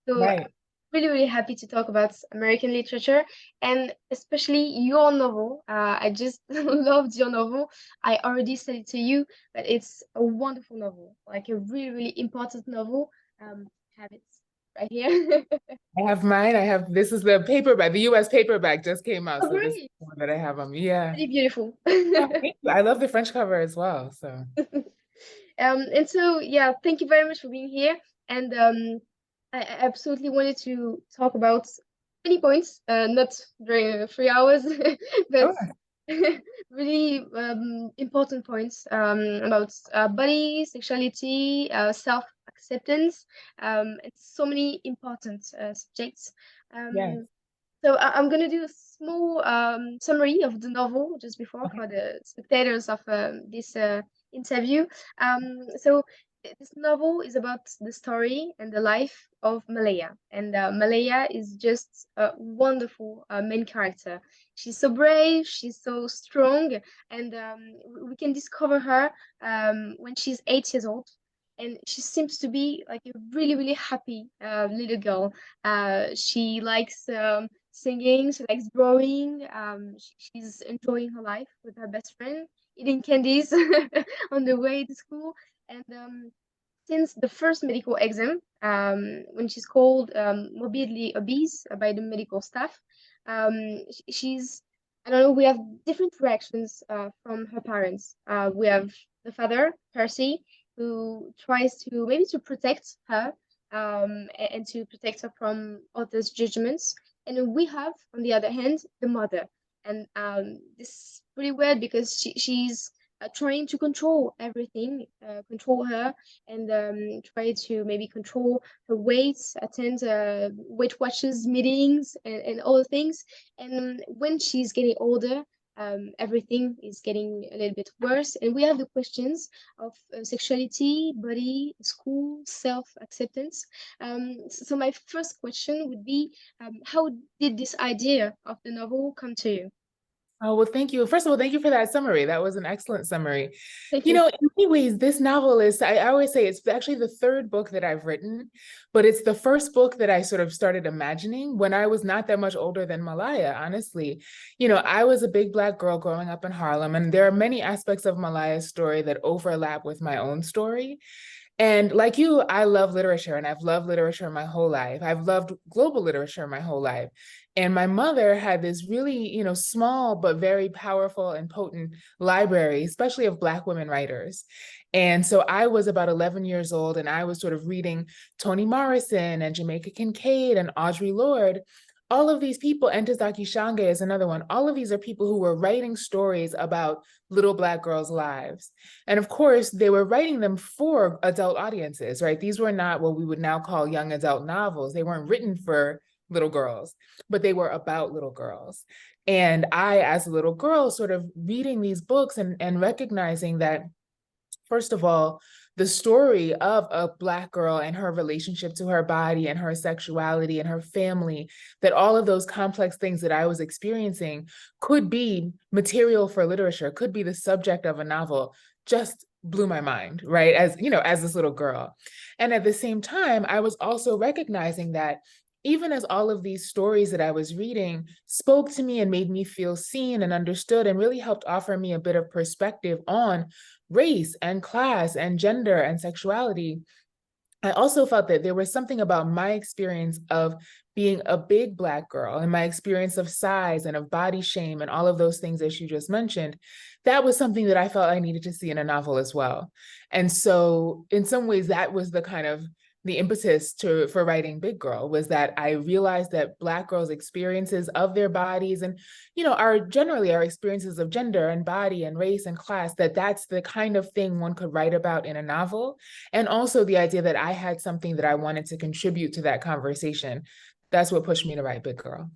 So Right. really, really happy to talk about American literature and especially your novel. I just loved your novel. I already said it to you, but it's a wonderful novel, like a really, really important novel. Have it right here. I have mine. This is the paperback. The US paperback just came out. Oh, So this is great. the one that I have on. Yeah. Really beautiful. Oh, thank you. I love the French cover as well. So And so, yeah, thank you very much for being here. And I absolutely wanted to talk about many points, not during 3 hours, but sure. really important points about body, sexuality, self-acceptance, and so many important subjects. Yes. Um, so I'm gonna do a small summary of the novel just before Okay. for the spectators of this interview. This novel is about the story and the life of Malaya, and Malaya is just a wonderful main character. She's so brave, she's so strong, and we can discover her when she's 8 years old. And she seems to be like a really, really happy little girl. She likes singing, she likes drawing. She's enjoying her life with her best friend, eating candies on the way to school. And since the first medical exam, when she's called morbidly obese by the medical staff, she's, I don't know, we have different reactions from her parents. We have the father, Percy, who tries to maybe to protect her and to protect her from others' judgments. And then we have, on the other hand, the mother. And this is pretty weird because she's trying to control everything, control her, and try to maybe control her weight, attend Weight Watchers meetings, and all the things. And when she's getting older, everything is getting a little bit worse. And we have the questions of sexuality, body, school, self-acceptance. So my first question would be, how did this idea of the novel come to you? Oh, well, thank you. First of all, thank you for that summary. That was an excellent summary. Thank You you. know, in many ways, this novel is, I always say it's actually the third book that I've written, but it's the first book that I sort of started imagining when I was not that much older than Malaya, honestly. You know, I was a big Black girl growing up in Harlem, and there are many aspects of Malaya's story that overlap with my own story. And like you, I love literature and I've loved literature my whole life. I've loved global literature my whole life. And my mother had this really, small but very powerful and potent library, especially of Black women writers. And so I was about 11 years old and I was sort of reading Toni Morrison and Jamaica Kincaid and Audre Lorde. All of these people, Ntozake Shange is another one. All of these are people who were writing stories about little Black girls' lives. And of course, they were writing them for adult audiences, right? These were not what we would now call young adult novels. They weren't written for little girls, but they were about little girls. And I, as a little girl, sort of reading these books and recognizing that, first of all, the story of a Black girl and her relationship to her body and her sexuality and her family, that all of those complex things that I was experiencing could be material for literature, could be the subject of a novel, just blew my mind, right? As you know, as this little girl. And at the same time, I was also recognizing that even as all of these stories that I was reading spoke to me and made me feel seen and understood and really helped offer me a bit of perspective on race and class and gender and sexuality, I also felt that there was something about my experience of being a big Black girl and my experience of size and of body shame and all of those things that you just mentioned. That was something that I felt I needed to see in a novel as well. And so, in some ways, that was the kind of the impetus for writing Big Girl, was that I realized that Black girls' experiences of their bodies and, our generally our experiences of gender and body and race and class, that's the kind of thing one could write about in a novel. And also the idea that I had something that I wanted to contribute to that conversation. That's what pushed me to write Big Girl.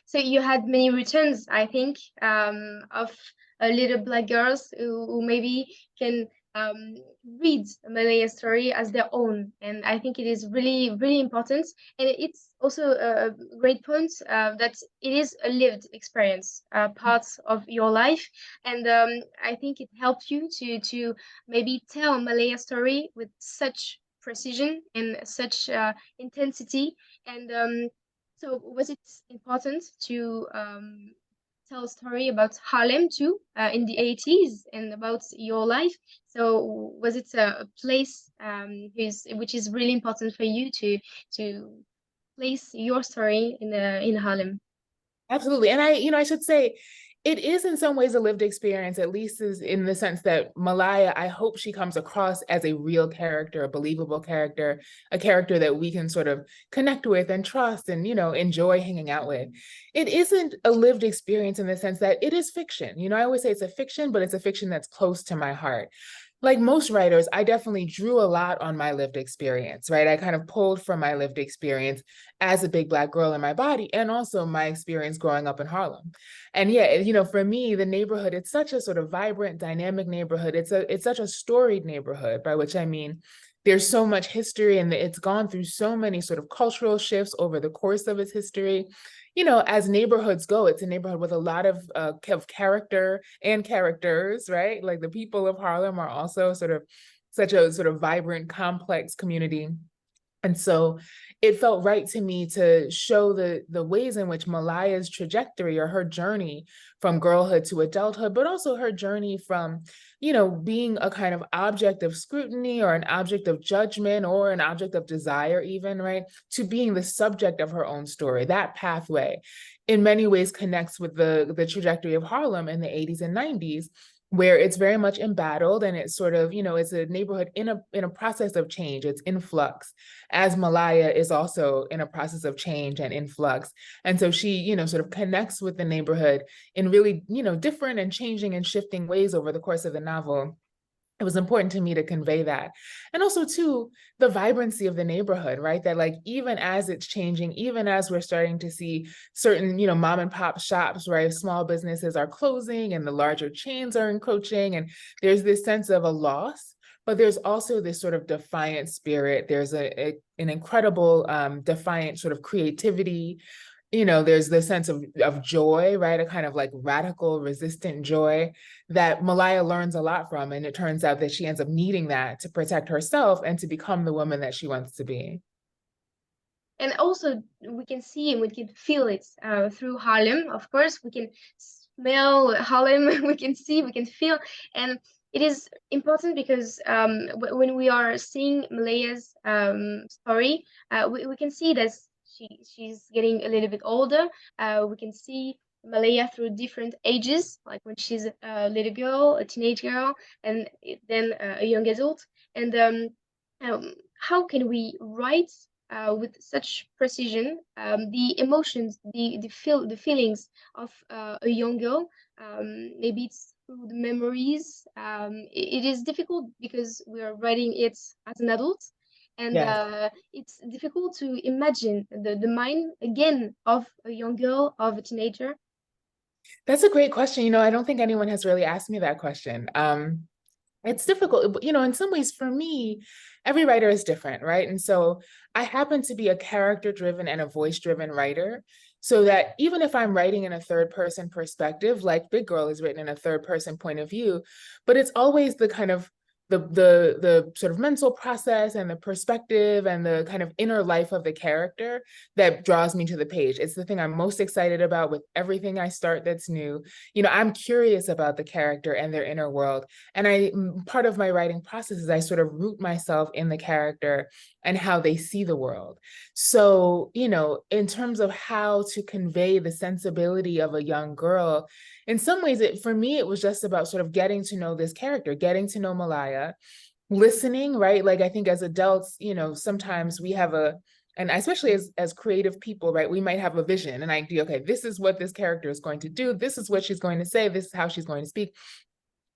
So you had many returns, I think, of little Black girls who maybe can um, read a Malaya story as their own, and I think it is really, really important. And it's also a great point that it is a lived experience, part of your life, and I think it helped you to maybe tell Malaya story with such precision and such intensity. And so was it important to tell a story about Harlem too, in the 80s and about your life? So was it a place which is really important for you to place your story in Harlem? Absolutely. And I should say, it is in some ways a lived experience, at least is in the sense that Malaya, I hope she comes across as a real character, a believable character, a character that we can sort of connect with and trust and, enjoy hanging out with. It isn't a lived experience in the sense that it is fiction. I always say it's a fiction, but it's a fiction that's close to my heart. Like most writers, I definitely drew a lot on my lived experience, right? I kind of pulled from my lived experience as a big Black girl in my body and also my experience growing up in Harlem. And yeah, for me, the neighborhood, it's such a sort of vibrant, dynamic neighborhood. It's such a storied neighborhood, by which I mean there's so much history and it's gone through so many sort of cultural shifts over the course of its history. As neighborhoods go, it's a neighborhood with a lot of character and characters, right? Like the people of Harlem are also sort of such a sort of vibrant, complex community. And so it felt right to me to show the ways in which Malaya's trajectory or her journey from girlhood to adulthood, but also her journey from, being a kind of object of scrutiny or an object of judgment or an object of desire even, right, to being the subject of her own story. That pathway in many ways connects with the trajectory of Harlem in the 80s and 90s, where it's very much embattled and it's sort of, it's a neighborhood in a process of change, it's in flux, as Malaya is also in a process of change and influx. And so she, sort of connects with the neighborhood in really, different and changing and shifting ways over the course of the novel. It was important to me to convey that. And also too, the vibrancy of the neighborhood, right? That like, even as it's changing, even as we're starting to see certain, mom and pop shops, right? Small businesses are closing and the larger chains are encroaching. And there's this sense of a loss, but there's also this sort of defiant spirit. There's an incredible defiant sort of creativity. There's this sense of joy, right? A kind of like radical, resistant joy that Malaya learns a lot from. And it turns out that she ends up needing that to protect herself and to become the woman that she wants to be. And also we can see and we can feel it through Harlem. Of course, we can smell Harlem, we can see, we can feel, and it is important because when we are seeing Malaya's story, we can see that she's getting a little bit older. We can see Malaya through different ages, like when she's a little girl, a teenage girl, and then a young adult. And how can we write with such precision the emotions, the feelings of a young girl? Maybe it's through the memories. It is difficult because we are writing it as an adult, and Yes. it's difficult to imagine the mind again of a young girl, of a teenager. That's a great question. I don't think anyone has really asked me that question. It's difficult, but, in some ways for me, every writer is different, right? And so I happen to be a character-driven and a voice-driven writer, so that even if I'm writing in a third-person perspective, like Big Girl is written in a third-person point of view, but it's always the kind of the sort of mental process and the perspective and the kind of inner life of the character that draws me to the page. It's the thing I'm most excited about with everything I start that's new. I'm curious about the character and their inner world. And part of my writing process is I sort of root myself in the character and how they see the world. So, in terms of how to convey the sensibility of a young girl, in some ways, for me, it was just about sort of getting to know this character, getting to know Malaya, listening, right? Like I think as adults, sometimes we have and especially as creative people, right, we might have a vision, an idea, okay, this is what this character is going to do, this is what she's going to say, this is how she's going to speak.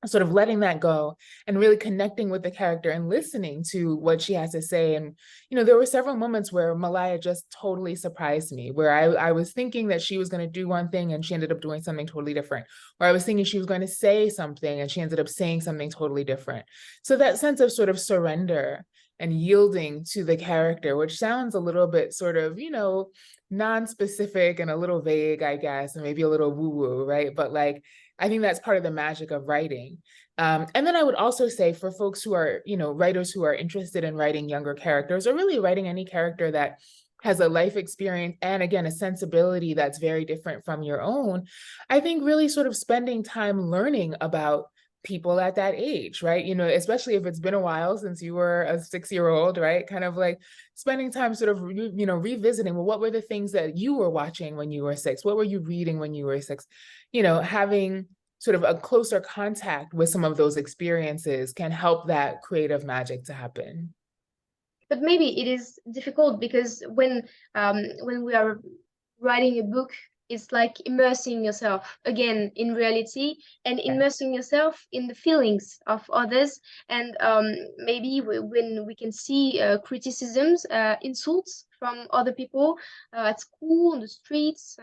Sort of letting that go and really connecting with the character and listening to what she has to say. And, there were several moments where Malaya just totally surprised me, where I was thinking that she was going to do one thing and she ended up doing something totally different. Or I was thinking she was going to say something and she ended up saying something totally different. So that sense of sort of surrender and yielding to the character, which sounds a little bit sort of, non-specific and a little vague, I guess, and maybe a little woo-woo, right? But like, I think that's part of the magic of writing. And then I would also say for folks who are, writers who are interested in writing younger characters, or really writing any character that has a life experience and again, a sensibility that's very different from your own, I think really sort of spending time learning about people at that age, right? Especially if it's been a while since you were a 6-year-old, right? Kind of like spending time sort of, revisiting, well, what were the things that you were watching when you were 6? What were you reading when you were 6? Having sort of a closer contact with some of those experiences can help that creative magic to happen. But maybe it is difficult because when we are writing a book, it's like immersing yourself again in reality and immersing yourself in the feelings of others. And maybe when we can see criticisms, insults from other people at school, on the streets,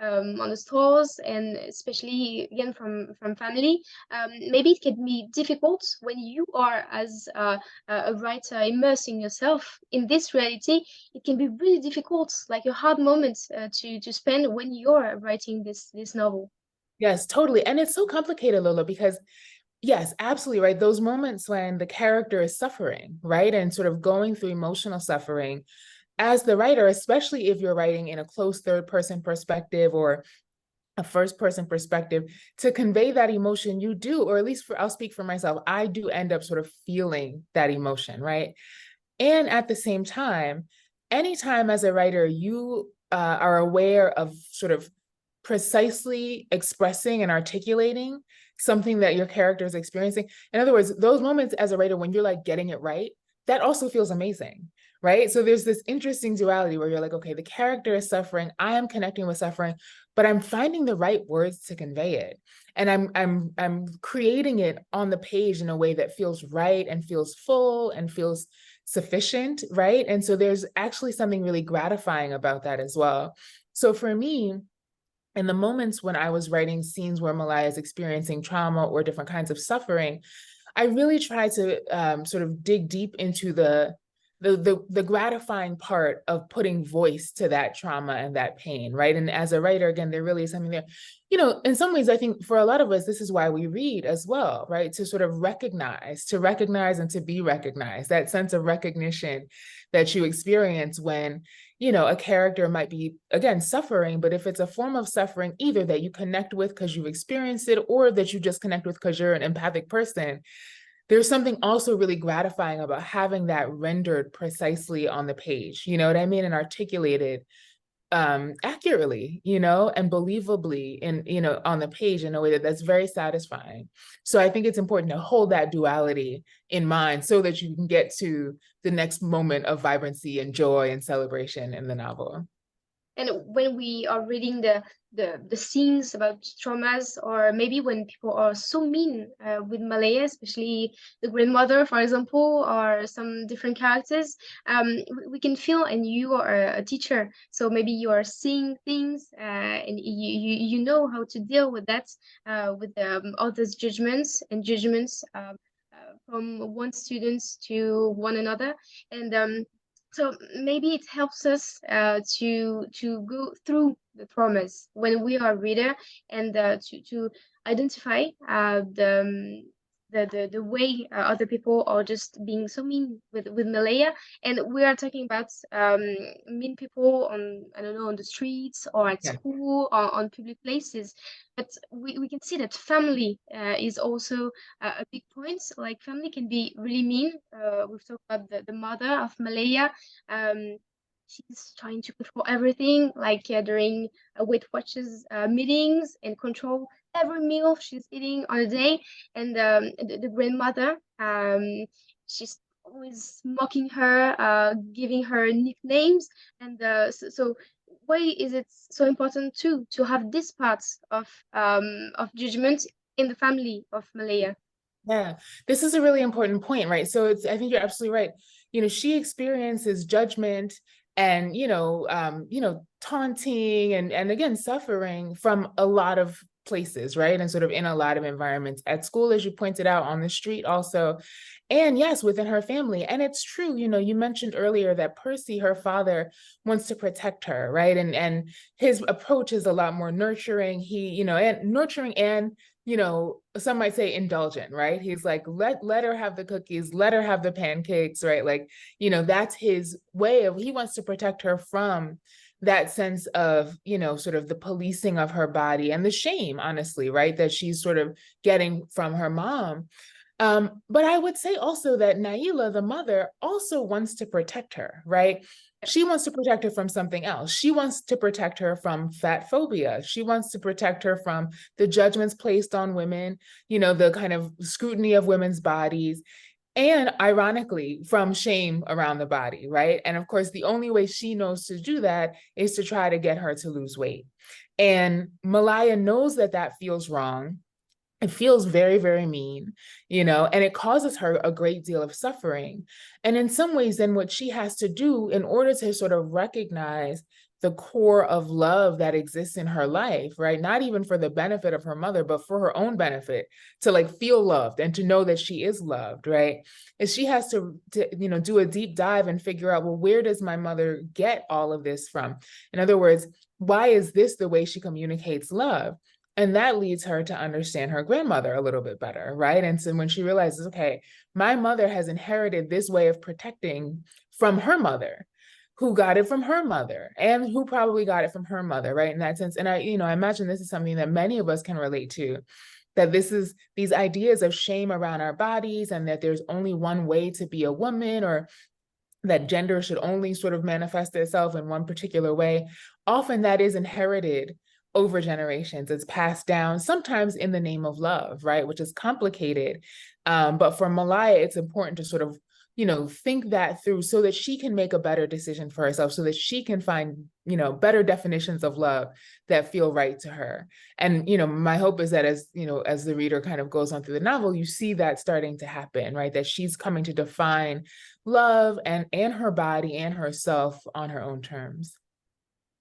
on the stores, and especially again from family, maybe it can be difficult when you are as a writer immersing yourself in this reality. It can be really difficult, like a hard moment to spend when you're writing this novel. Yes, totally. And it's so complicated, Lola, because yes, absolutely right. Those moments when the character is suffering, right? And sort of going through emotional suffering as the writer, especially if you're writing in a close third person perspective or a first person perspective, to convey that emotion, you do, or at least I'll speak for myself, I do end up sort of feeling that emotion, right? And at the same time, anytime as a writer, you are aware of sort of precisely expressing and articulating something that your character is experiencing. In other words, those moments as a writer, when you're like getting it right, that also feels amazing, right? So there's this interesting duality where you're like, okay, the character is suffering, I am connecting with suffering, but I'm finding the right words to convey it. And I'm creating it on the page in a way that feels right and feels full and feels sufficient, right? And so there's actually something really gratifying about that as well. So for me, in the moments when I was writing scenes where Malaya is experiencing trauma or different kinds of suffering, I really try to sort of dig deep into the gratifying part of putting voice to that trauma and that pain, right? And as a writer, again, there really is something there. In some ways, I think for a lot of us, this is why we read as well, right? To sort of recognize and to be recognized, that sense of recognition that you experience when a character might be, again, suffering, but if it's a form of suffering, either that you connect with because you've experienced it or that you just connect with because you're an empathic person, there's something also really gratifying about having that rendered precisely on the page, you know what I mean? And articulated accurately, and believably on the page in a way that's very satisfying. So I think it's important to hold that duality in mind so that you can get to the next moment of vibrancy and joy and celebration in the novel. And when we are reading the scenes about traumas, or maybe when people are so mean with Malaya, especially the grandmother, for example, or some different characters, we can feel, and you are a teacher, so maybe you are seeing things, and you know how to deal with that, with others' judgments from one student to one another. And so maybe it helps us to go through the traumas when we are reader, and to identify the way other people are just being so mean with Malaya. And we are talking about mean people on, I don't know, on the streets or at Yeah. school or on public places. But we can see that family is also a big point. Like family can be really mean. We've talked about the mother of Malaya. Um, she's trying to control everything, like during Weight Watchers meetings, and control every meal she's eating on a day. And the grandmother, she's always mocking her, giving her nicknames. And so why is it so important too to have this part of judgment in the family of Malaya? Yeah, this is a really important point, right? So I think you're absolutely right. She experiences judgment and, taunting and again, suffering from a lot of places, right? And sort of in a lot of environments, at school, as you pointed out, on the street also, and yes, within her family. And it's true, you mentioned earlier that Percy, her father, wants to protect her, right? And his approach is a lot more nurturing. And nurturing and some might say indulgent, right? He's like, let her have the cookies, let her have the pancakes, right? Like, that's his way of, he wants to protect her from that sense of, sort of the policing of her body and the shame, honestly, right? That she's sort of getting from her mom. But I would say also that Naila, the mother, also wants to protect her, right? She wants to protect her from something else. She wants to protect her from fat phobia. She wants to protect her from the judgments placed on women, the kind of scrutiny of women's bodies, and ironically, from shame around the body, right? And of course, the only way she knows to do that is to try to get her to lose weight. And Malaya knows that that feels wrong. It feels very, very mean, and it causes her a great deal of suffering. And in some ways, then what she has to do in order to sort of recognize the core of love that exists in her life, right? Not even for the benefit of her mother, but for her own benefit, to like feel loved and to know that she is loved, right? Is she has to do a deep dive and figure out, well, where does my mother get all of this from? In other words, why is this the way she communicates love? And that leads her to understand her grandmother a little bit better, right? And so when she realizes, okay, my mother has inherited this way of protecting from her mother, who got it from her mother, and who probably got it from her mother, right? In that sense. And I imagine this is something that many of us can relate to, that this is these ideas of shame around our bodies, and that there's only one way to be a woman, or that gender should only sort of manifest itself in one particular way. Often that is inherited over generations. It's passed down, sometimes in the name of love, right? Which is complicated. But for Malaya, it's important to sort of, think that through so that she can make a better decision for herself, so that she can find, better definitions of love that feel right to her. And, my hope is that as the reader kind of goes on through the novel, you see that starting to happen, right? That she's coming to define love and her body and herself on her own terms.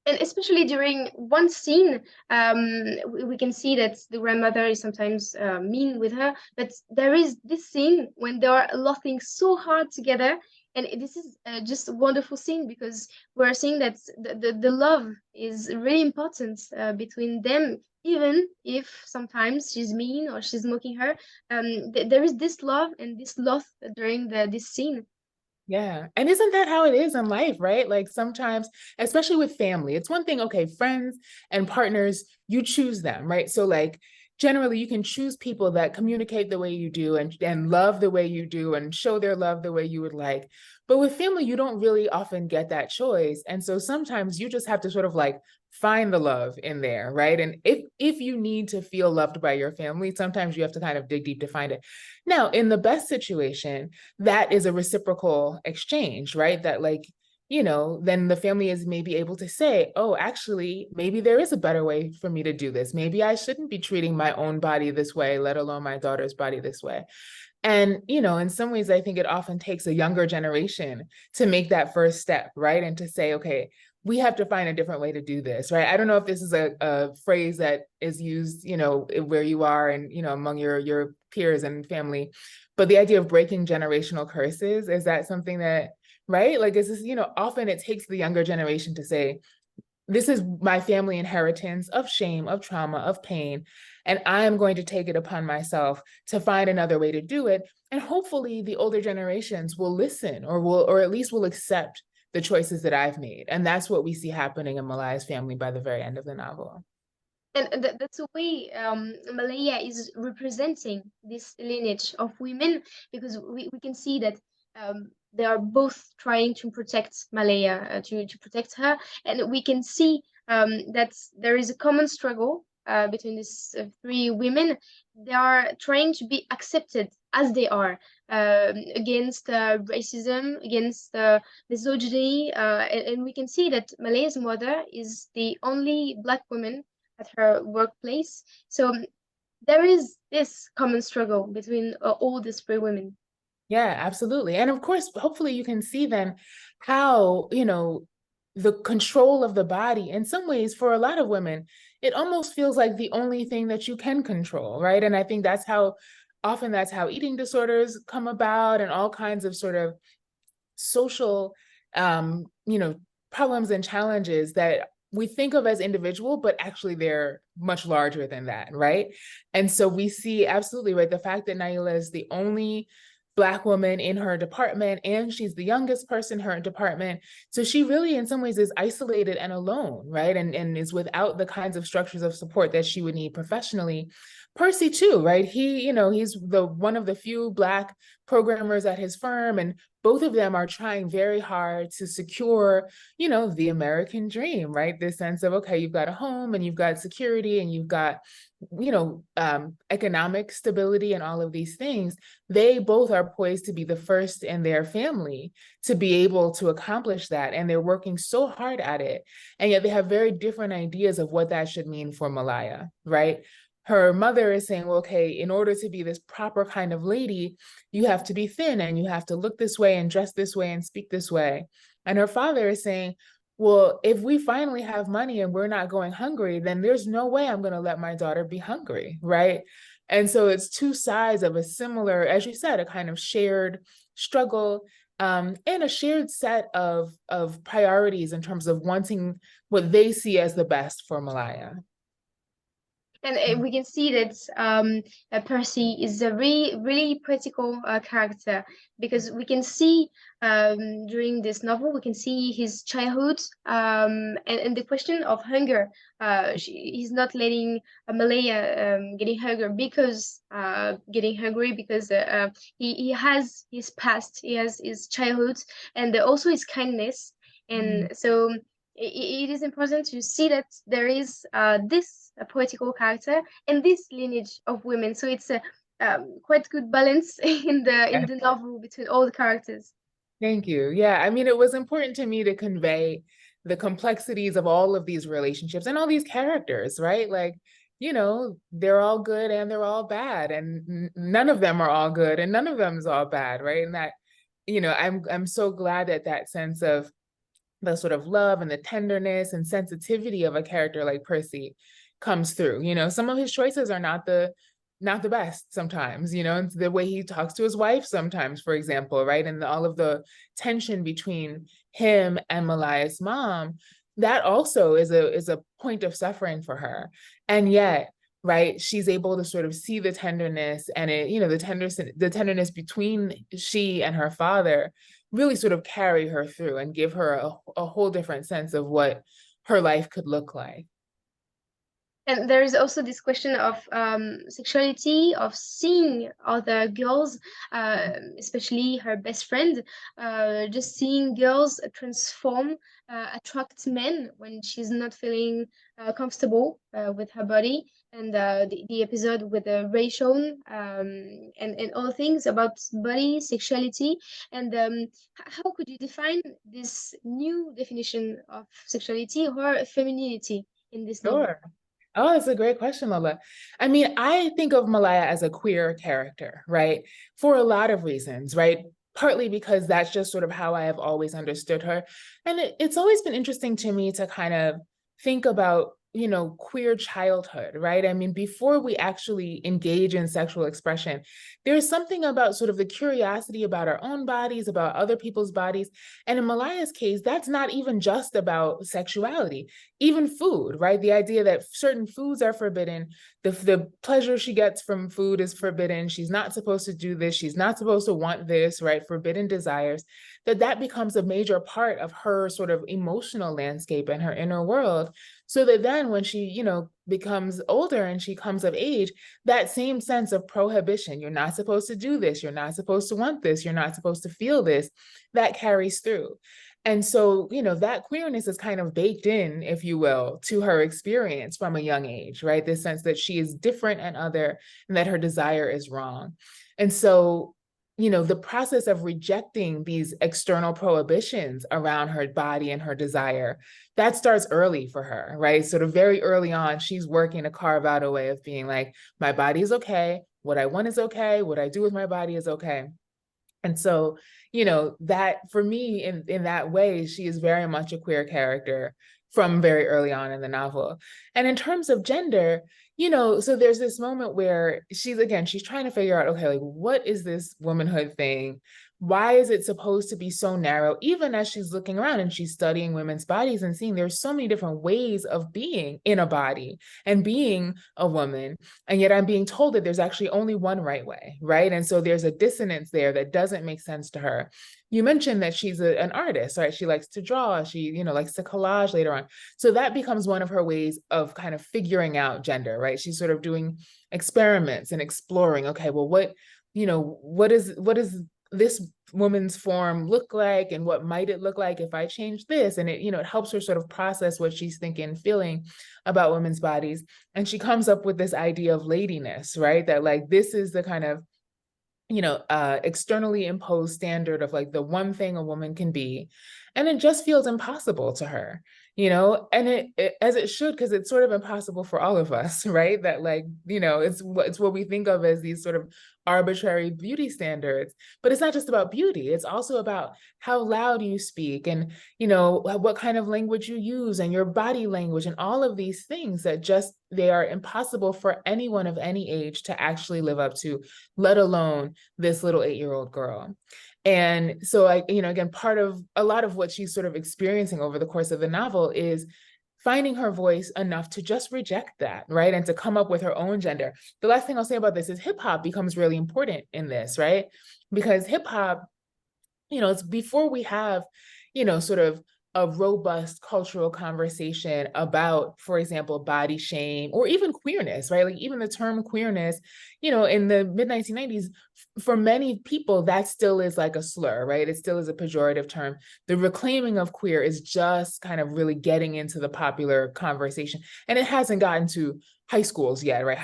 And especially during one scene, we can see that the grandmother is sometimes mean with her, but there is this scene when they are laughing so hard together. And this is just a wonderful scene because we're seeing that the love is really important between them, even if sometimes she's mean or she's mocking her. There is this love and this love during this scene. Yeah. And isn't that how it is in life, right? Like sometimes, especially with family, it's one thing, okay, friends and partners, you choose them, right? So like generally you can choose people that communicate the way you do and love the way you do and show their love the way you would like. But with family, you don't really often get that choice. And so sometimes you just have to sort of like find the love in there, right? And if you need to feel loved by your family, sometimes you have to kind of dig deep to find it. Now, in the best situation, that is a reciprocal exchange, right? That like, then the family is maybe able to say, oh, actually, maybe there is a better way for me to do this. Maybe I shouldn't be treating my own body this way, let alone my daughter's body this way. And, in some ways, I think it often takes a younger generation to make that first step, right? And to say, okay, we have to find a different way to do this, right? I don't know if this is a phrase that is used, where you are and, among your peers and family, but the idea of breaking generational curses, is that something that, right? Like, is this, often it takes the younger generation to say, this is my family inheritance of shame, of trauma, of pain, and I am going to take it upon myself to find another way to do it. And hopefully the older generations will listen or at least will accept the choices that I've made. And that's what we see happening in Malaya's family by the very end of the novel. And that's the way Malaya is representing this lineage of women because we can see that they are both trying to protect Malaya, to protect her. And we can see that there is a common struggle between these three women. They are trying to be accepted as they are against racism, against misogyny. And we can see that Malaya's mother is the only Black woman at her workplace. So there is this common struggle between all these three women. Yeah, absolutely. And of course, hopefully you can see then how, the control of the body, in some ways, for a lot of women, it almost feels like the only thing that you can control, right? And I think that's how eating disorders come about, and all kinds of sort of social, you know, problems and challenges that we think of as individual, but actually they're much larger than that, right? And so we see absolutely, right, the fact that Naila is the only Black woman in her department, and she's the youngest person in her department. So she really, in some ways, is isolated and alone, right? And is without the kinds of structures of support that she would need professionally. Percy too, right? He, you know, he's the one of the few Black programmers at his firm, and both of them are trying very hard to secure, you know, the American dream, right? This sense of, okay, you've got a home and you've got security and you've got, you know, economic stability and all of these things. They both are poised to be the first in their family to be able to accomplish that. And they're working so hard at it. And yet they have very different ideas of what that should mean for Malaya, right? Her mother is saying, well, okay, in order to be this proper kind of lady, you have to be thin and you have to look this way and dress this way and speak this way. And her father is saying, well, if we finally have money and we're not going hungry, then there's no way I'm going to let my daughter be hungry, right? And so it's two sides of a similar, as you said, a kind of shared struggle, and a shared set of priorities in terms of wanting what they see as the best for Malaya. And we can see that Percy is a really practical character, because we can see during this novel, we can see his childhood, and the question of hunger. He's not letting Malaya getting hunger because getting hungry, because he has his past, he has his childhood, and also his kindness. And so it is important to see that there is this poetical character and this lineage of women. So it's a quite good balance in the novel between all the characters. Thank you. Yeah, I mean, it was important to me to convey the complexities of all of these relationships and all these characters, right? Like, you know, they're all good and they're all bad, and none of them are all good and none of them is all bad, right? And that, you know, I'm so glad that that sense of the sort of love and the tenderness and sensitivity of a character like Percy comes through. You know, some of his choices are not the best sometimes, you know, and the way he talks to his wife sometimes, for example, right? And all of the tension between him and Malaya's mom, that also is a point of suffering for her. And yet, right, she's able to sort of see the tenderness and it, you know, the tenderness between she and her father really sort of carry her through and give her a whole different sense of what her life could look like. And there is also this question of sexuality, of seeing other girls, especially her best friend, just seeing girls transform, attract men when she's not feeling comfortable with her body. And the episode with Rayshon, and all things about body, sexuality. And how could you define this new definition of sexuality or femininity in this novel? Sure. Oh, that's a great question, Lola. I mean, I think of Malaya as a queer character, right? For a lot of reasons, right? Partly because that's just sort of how I have always understood her. And it's always been interesting to me to kind of think about, you know, queer childhood, right? I mean, before we actually engage in sexual expression, there's something about sort of the curiosity about our own bodies, about other people's bodies. And in Malaya's case, that's not even just about sexuality, even food, right? The idea that certain foods are forbidden, the pleasure she gets from food is forbidden. She's not supposed to do this. She's not supposed to want this, right? Forbidden desires, that becomes a major part of her sort of emotional landscape and her inner world. So that then when she, you know, becomes older and she comes of age, that same sense of prohibition, you're not supposed to do this, you're not supposed to want this, you're not supposed to feel this, that carries through. And so, you know, that queerness is kind of baked in, if you will, to her experience from a young age, right? This sense that she is different and other, and that her desire is wrong. And so, you know, the process of rejecting these external prohibitions around her body and her desire, that starts early for her, right? Sort of very early on, she's working to carve out a way of being like, my body is okay, what I want is okay, what I do with my body is okay. And so, that for me, in that way, she is very much a queer character from very early on in the novel. And in terms of gender, so there's this moment where she's trying to figure out, okay, like, what is this womanhood thing? Why is it supposed to be so narrow? Even as she's looking around and she's studying women's bodies and seeing there's so many different ways of being in a body and being a woman. And yet I'm being told that there's actually only one right way, right? And so there's a dissonance there that doesn't make sense to her. You mentioned that she's an artist, right? She likes to draw, she, likes to collage later on. So that becomes one of her ways of kind of figuring out gender, right? She's sort of doing experiments and exploring, okay, well, what is this woman's form look like, and what might it look like if I change this? And it helps her sort of process what she's thinking, feeling about women's bodies. And she comes up with this idea of ladiness, right? That like, this is the kind of externally imposed standard of like the one thing a woman can be. And it just feels impossible to her, and it as it should, because it's sort of impossible for all of us, right? That like, it's what we think of as these sort of arbitrary beauty standards. But it's not just about beauty. It's also about how loud you speak, and, what kind of language you use, and your body language, and all of these things that they are impossible for anyone of any age to actually live up to, let alone this little 8-year-old girl. And so again, part of a lot of what she's sort of experiencing over the course of the novel is finding her voice enough to just reject that, right? And to come up with her own gender. The last thing I'll say about this is hip hop becomes really important in this, right? Because hip hop, it's before we have, sort of a robust cultural conversation about, for example, body shame or even queerness, right? Like even the term queerness, in the mid 1990s, for many people, that still is like a slur, right? It still is a pejorative term. The reclaiming of queer is just kind of really getting into the popular conversation. And it hasn't gotten to high schools yet, right?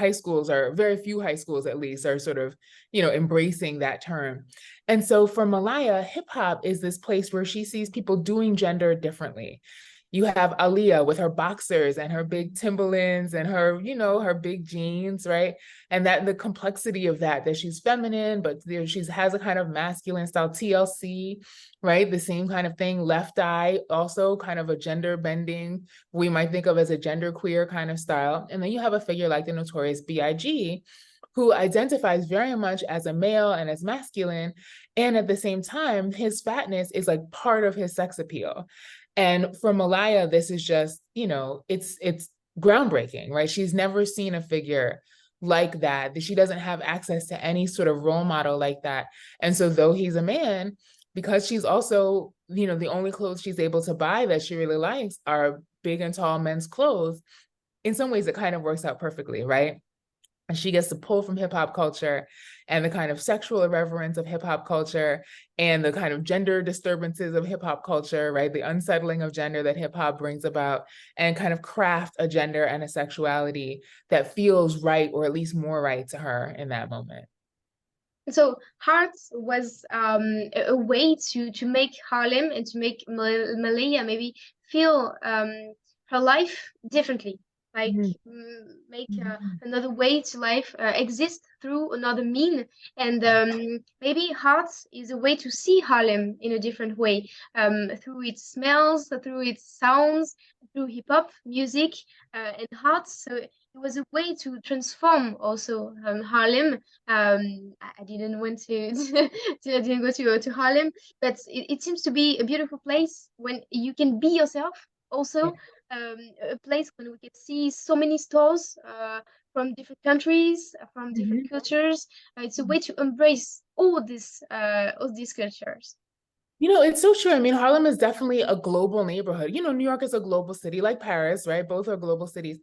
Very few high schools at least are sort of, embracing that term. And so for Malaya, hip hop is this place where she sees people doing gender differently. You have Aaliyah with her boxers and her big Timberlands and her, her big jeans, right? And that the complexity of that she's feminine, but she has a kind of masculine style. TLC, right? The same kind of thing. Left Eye, also kind of a gender bending, we might think of as a gender queer kind of style. And then you have a figure like the Notorious B.I.G., who identifies very much as a male and as masculine. And at the same time, his fatness is like part of his sex appeal. And for Malaya, this is just, it's groundbreaking, right? She's never seen a figure like that. She doesn't have access to any sort of role model like that. And so though he's a man, because she's also, the only clothes she's able to buy that she really likes are big and tall men's clothes, in some ways it kind of works out perfectly, right? And she gets to pull from hip hop culture and the kind of sexual irreverence of hip hop culture and the kind of gender disturbances of hip hop culture, right? The unsettling of gender that hip hop brings about, and kind of craft a gender and a sexuality that feels right, or at least more right to her in that moment. So Hearts was a way to make Harlem and to make Malaya maybe feel her life differently, like make another way to life exist through another mean. And maybe Hearts is a way to see Harlem in a different way, through its smells, through its sounds, through hip hop music and Hearts. So it was a way to transform also Harlem. I didn't want to, I didn't go to Harlem, but it seems to be a beautiful place when you can be yourself. Also, a place when we can see so many stores from different countries, from different cultures. It's a way to embrace all these cultures. It's so true. I mean, Harlem is definitely a global neighborhood. New York is a global city like Paris, right? Both are global cities.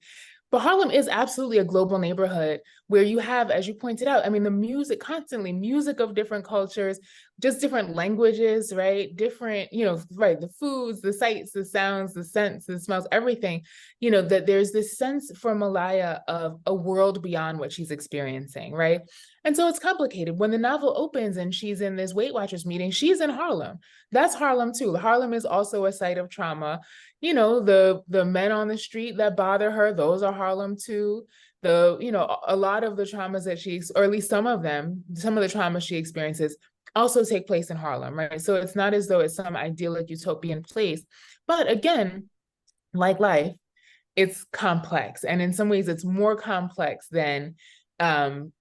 But Harlem is absolutely a global neighborhood where you have, as you pointed out, I mean, the music, constantly music of different cultures, just different languages, right? Different, right, the foods, the sights, the sounds, the scents, the smells, everything, that there's this sense for Malaya of a world beyond what she's experiencing, right? And so it's complicated. When the novel opens and she's in this Weight Watchers meeting, she's in Harlem. That's Harlem too. Harlem is also a site of trauma. The men on the street that bother her, those are Harlem too. A lot of the traumas that or at least some of the traumas she experiences also take place in Harlem, right? So it's not as though it's some idyllic utopian place. But again, like life, it's complex. And in some ways, it's more complex than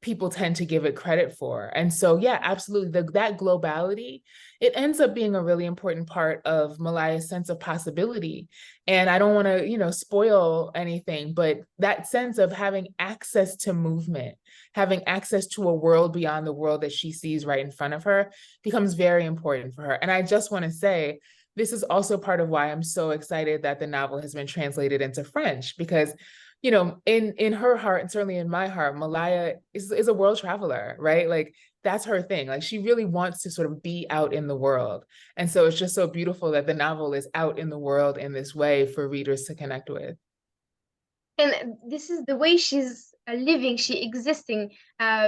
people tend to give it credit for. And so, yeah, absolutely. That globality, it ends up being a really important part of Malaya's sense of possibility. And I don't want to, spoil anything, but that sense of having access to movement, having access to a world beyond the world that she sees right in front of her becomes very important for her. And I just want to say, this is also part of why I'm so excited that the novel has been translated into French, because in her heart, and certainly in my heart, Malaya is a world traveler, right? Like that's her thing. Like she really wants to sort of be out in the world. And so it's just so beautiful that the novel is out in the world in this way for readers to connect with. And this is the way she's living, she existing,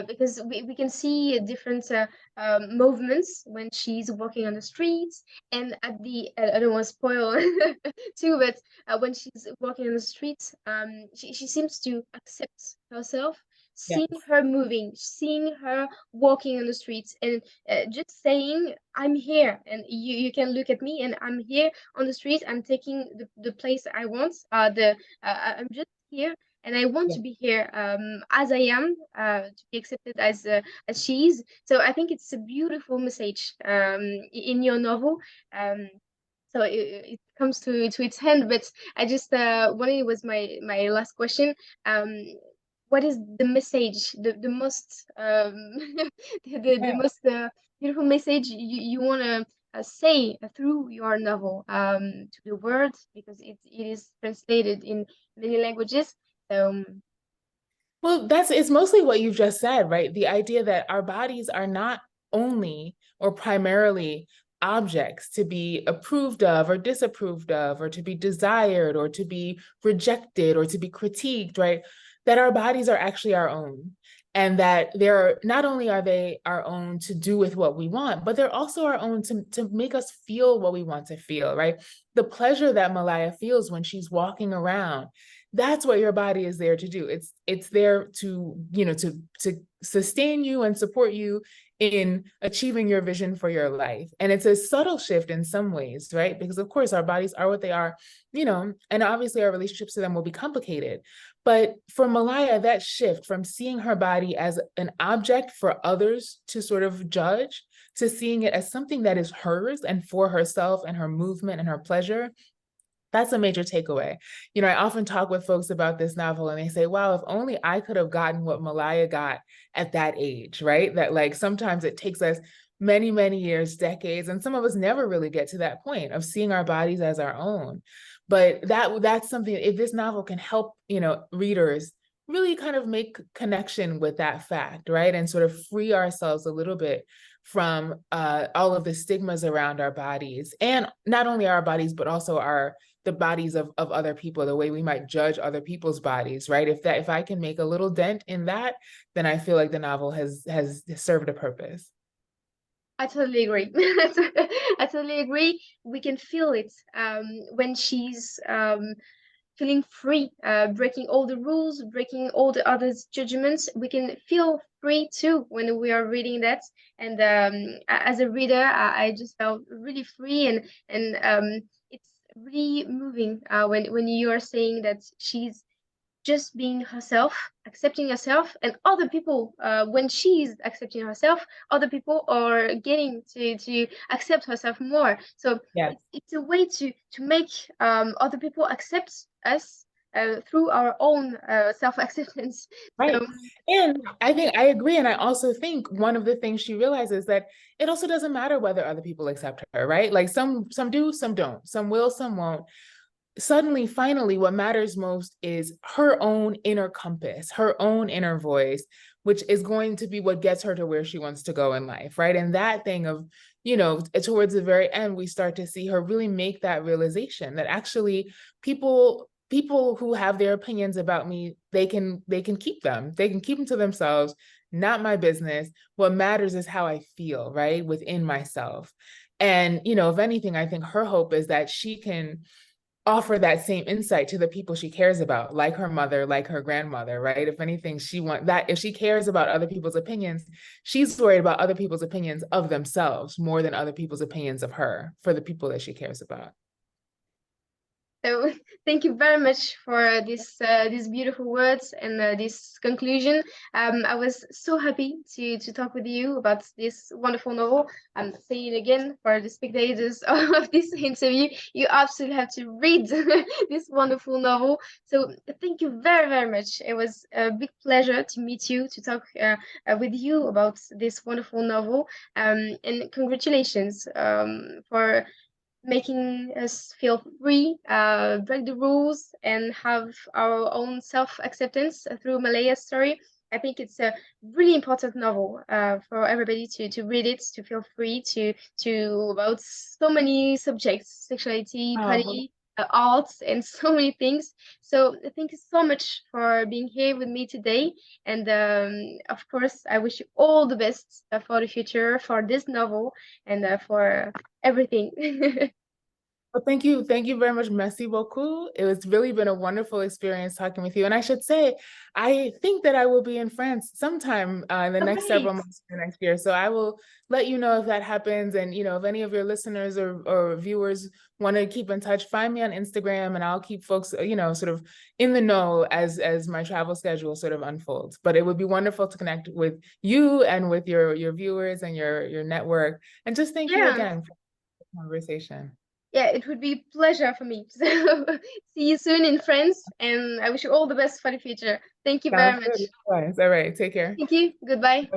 because we can see different movements when she's walking on the streets, and at the I don't want to spoil too, but when she's walking on the streets, she seems to accept herself, Yeah. seeing her moving, seeing her walking on the streets, and just saying, I'm here, and you can look at me, and I'm here on the street, I'm taking the place I want, I'm just here, and I want Yeah. to be here as I am, to be accepted as she is. So I think it's a beautiful message in your novel. Um, so it comes to its end, but I just wanted, it was my last question. Um, what is the message, the most the Yeah. most beautiful message you want to say through your novel to the world, because it is translated in many languages. So Well, it's mostly what you just said, right? The idea that our bodies are not only or primarily objects to be approved of or disapproved of, or to be desired or to be rejected or to be critiqued, right? That our bodies are actually our own. And that they're not only are they our own to do with what we want, but they're also our own to make us feel what we want to feel, right? The pleasure that Malaya feels when she's walking around, that's what your body is there to do. It's there to, to sustain you and support you in achieving your vision for your life. And it's a subtle shift in some ways, right? Because of course our bodies are what they are, and obviously our relationships to them will be complicated. But for Malaya, that shift from seeing her body as an object for others to sort of judge, to seeing it as something that is hers and for herself and her movement and her pleasure, that's a major takeaway. I often talk with folks about this novel and they say, wow, if only I could have gotten what Malaya got at that age, right? That like sometimes it takes us many, many years, decades, and some of us never really get to that point of seeing our bodies as our own. But that's something, if this novel can help, readers really kind of make connection with that fact, right? And sort of free ourselves a little bit from all of the stigmas around our bodies, and not only our bodies, but also the bodies of other people, the way we might judge other people's bodies, right? If I can make a little dent in that, then I feel like the novel has served a purpose. I totally agree. I totally agree. We can feel it when she's feeling free, breaking all the rules, breaking all the others' judgments. We can feel free too when we are reading that. And as a reader, I just felt really free, and it's really moving when you are saying that she's just being herself, accepting herself, and other people, when she's accepting herself, other people are getting to accept herself more. So Yeah. it's a way to make other people accept us through our own self-acceptance. Right. So And I think I agree. And I also think one of the things she realizes that it also doesn't matter whether other people accept her, right? Like some do, some don't, some will, some won't. Suddenly, finally, what matters most is her own inner compass, her own inner voice, which is going to be what gets her to where she wants to go in life, right? And that thing of, towards the very end, we start to see her really make that realization that actually people who have their opinions about me, they can keep them. They can keep them to themselves, not my business. What matters is how I feel, right? Within myself. And, if anything, I think her hope is that she can offer that same insight to the people she cares about, like her mother, like her grandmother, right? If anything, she wants that, if she cares about other people's opinions, she's worried about other people's opinions of themselves more than other people's opinions of her for the people that she cares about. So thank you very much for these beautiful words and this conclusion. I was so happy to talk with you about this wonderful novel. I'm saying again for the spectators of this interview, you absolutely have to read this wonderful novel. So thank you very, very much. It was a big pleasure to meet you, to talk with you about this wonderful novel. And congratulations for making us feel free, break the rules, and have our own self-acceptance through Malaya's story. I think it's a really important novel for everybody to read it, to feel free to about so many subjects, sexuality, Oh, body, arts, and so many things. So thank you so much for being here with me today. And of course, I wish you all the best for the future, for this novel, and for everything. well, thank you very much. Merci beaucoup. It was really been a wonderful experience talking with you. And I should say, I think that I will be in France sometime in the All next several right. months next year. So I will let you know if that happens. And if any of your listeners or viewers want to keep in touch, find me on Instagram, and I'll keep folks, sort of in the know as my travel schedule sort of unfolds. But it would be wonderful to connect with you and with your viewers and your network. And just thank you Yeah. again for the conversation. Yeah, it would be a pleasure for me. So see you soon in France, and I wish you all the best for the future. Thank you very Sounds good. much. Likewise. All right. Take care. Thank you. Goodbye.